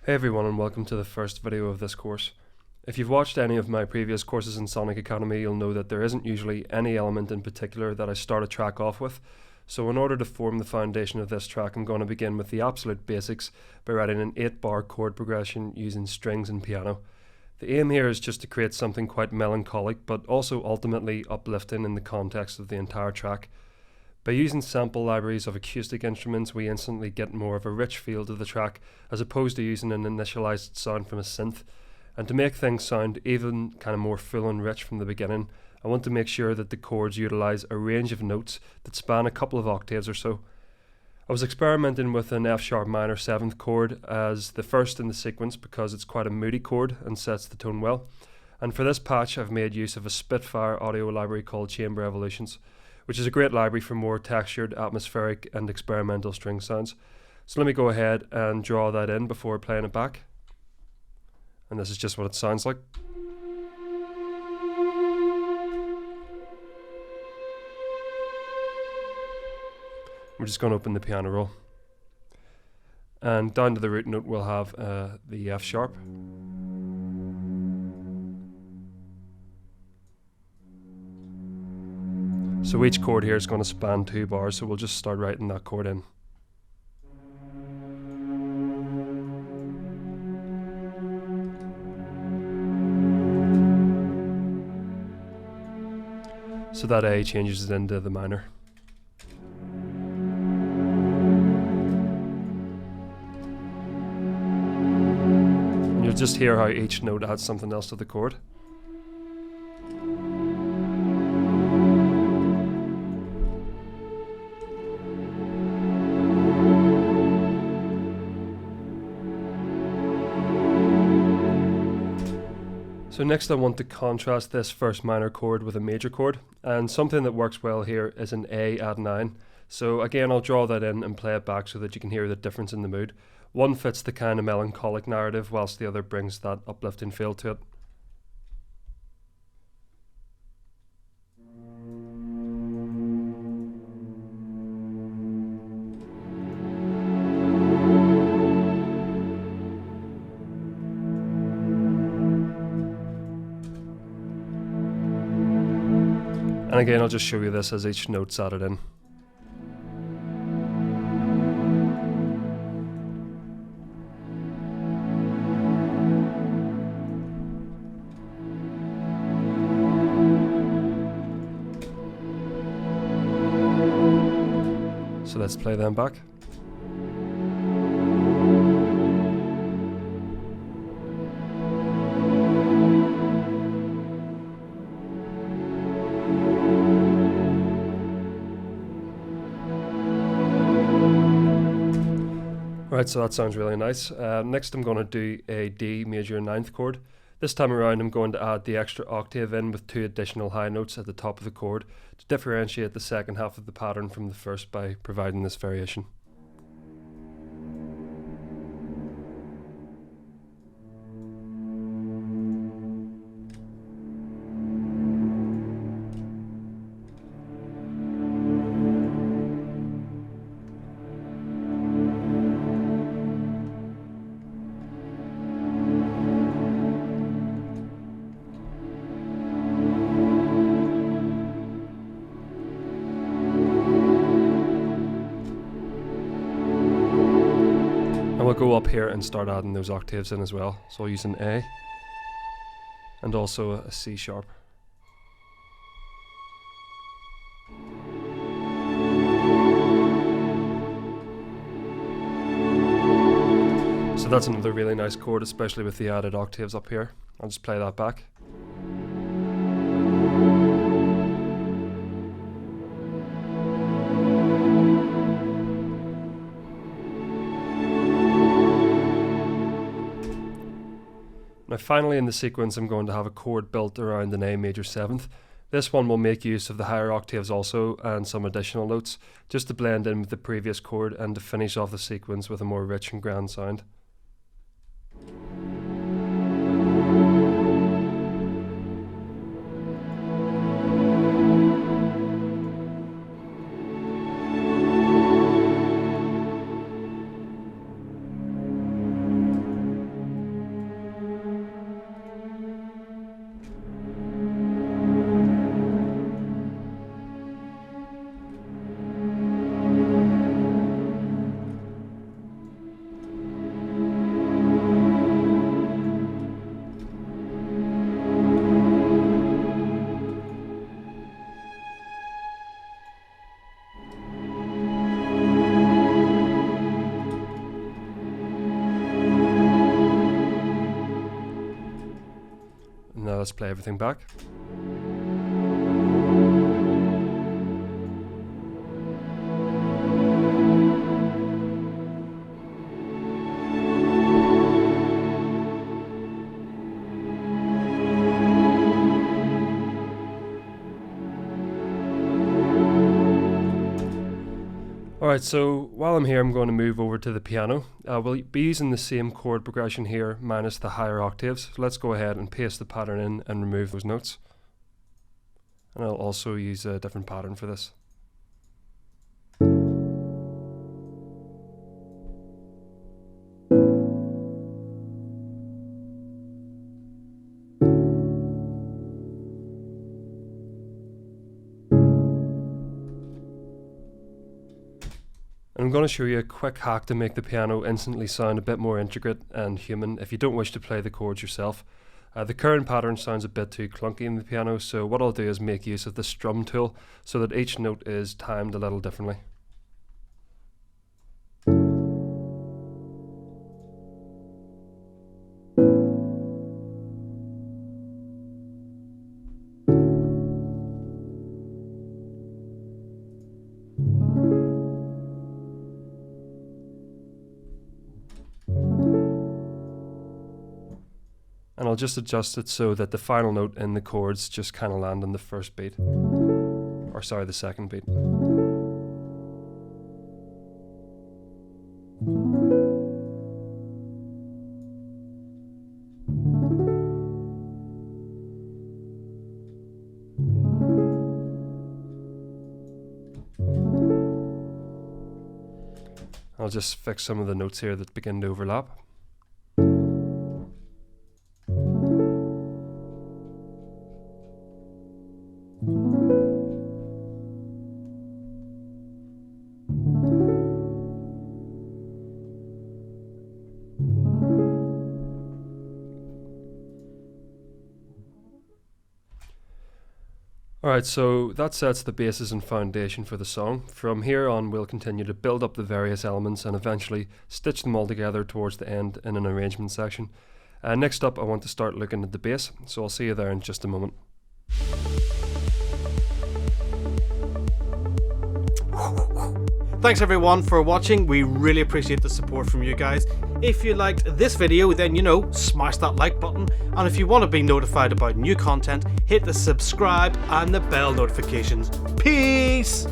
Hey everyone, and welcome to the first video of this course. If you've watched any of my previous courses in Sonic Academy, you'll know that there isn't usually any element in particular that I start a track off with. So in order to form the foundation of this track, I'm going to begin with the absolute basics by writing an 8-bar chord progression using strings and piano. The aim here is just to create something quite melancholic, but also ultimately uplifting in the context of the entire track. By using sample libraries of acoustic instruments, we instantly get more of a rich feel to the track, as opposed to using an initialized sound from a synth. And to make things sound even kind of more full and rich from the beginning, I want to make sure that the chords utilize a range of notes that span a couple of octaves or so. I was experimenting with an F sharp minor 7th chord as the first in the sequence because it's quite a moody chord and sets the tone well. And for this patch, I've made use of a Spitfire audio library called Chamber Evolutions, which is a great library for more textured, atmospheric and experimental string sounds. So let me go ahead and draw that in before playing it back. And this is just what it sounds like. We're just going to open the piano roll. And down to the root note we'll have the F sharp. So each chord here is going to span 2 bars, so we'll just start writing that chord in. So that A changes it into the minor. And you'll just hear how each note adds something else to the chord. So next I want to contrast this first minor chord with a major chord, and something that works well here is an A add 9. So again, I'll draw that in and play it back so that you can hear the difference in the mood. One fits the kind of melancholic narrative whilst the other brings that uplifting feel to it. And again, I'll just show you this as each note's added in. So let's play them back. Right, so that sounds really nice. Next I'm going to do a D major 9th chord. This time around I'm going to add the extra octave in with 2 additional high notes at the top of the chord to differentiate the second half of the pattern from the first by providing this variation. And we'll go up here and start adding those octaves in as well. So I'll use an A and also a C sharp. So that's another really nice chord, especially with the added octaves up here. I'll just play that back. Now finally in the sequence I'm going to have a chord built around an A major 7th. This one will make use of the higher octaves also and some additional notes, just to blend in with the previous chord and to finish off the sequence with a more rich and grand sound. let's play everything back. Alright, so while I'm here, I'm going to move over to the piano. We'll be using the same chord progression here, minus the higher octaves. So let's go ahead and paste the pattern in and remove those notes. And I'll also use a different pattern for this. I'm going to show you a quick hack to make the piano instantly sound a bit more intricate and human if you don't wish to play the chords yourself. The current pattern sounds a bit too clunky in the piano, so what I'll do is make use of the strum tool so that each note is timed a little differently. And I'll just adjust it so that the final note in the chords just kind of land on the first beat. Or sorry, the second beat. I'll just fix some of the notes here that begin to overlap. Alright, so that sets the basis and foundation for the song. From here on, we'll continue to build up the various elements and eventually stitch them all together towards the end in an arrangement section. Next up, I want to start looking at the bass, so I'll see you there in just a moment. Thanks everyone for watching. We really appreciate the support from you guys. If you liked this video, then smash that like button, and if you want to be notified about new content, hit the subscribe and the bell notifications. Peace!